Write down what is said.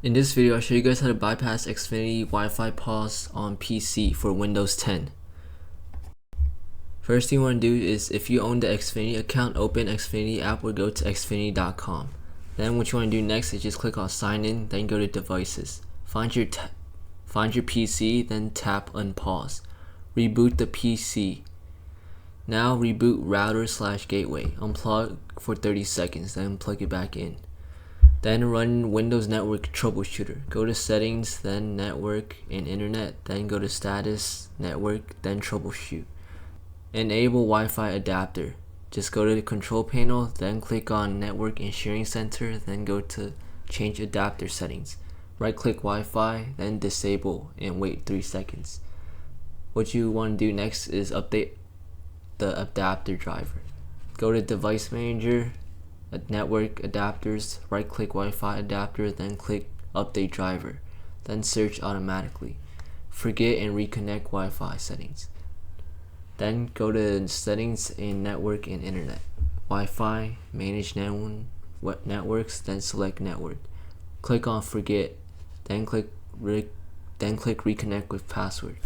In this video, I'll show you guys how to bypass Xfinity Wi-Fi Paused on PC for Windows 10. First thing you want to do is, if you own the Xfinity account, open Xfinity app or go to xfinity.com. Then what you want to do next is just click on sign in, then go to devices. Find your PC, then tap unpause. Reboot the PC. Now reboot router/gateway. Unplug for 30 seconds, then plug it back in. Then run Windows Network Troubleshooter. Go to Settings, then Network and Internet, then go to Status, Network, then Troubleshoot. Enable Wi-Fi adapter. Just go to the control panel, then click on Network and Sharing Center, then go to Change Adapter Settings. Right click Wi-Fi, then disable and wait 3 seconds. What you want to do next is update the adapter driver. Go to Device Manager, Network Adapters, right click Wi-Fi adapter, then click Update Driver, then search automatically. Forget and reconnect Wi-Fi settings. Then go to Settings in Network and Internet. Wi-Fi, Manage Networks, then select Network. Click on Forget, then click Reconnect with Password.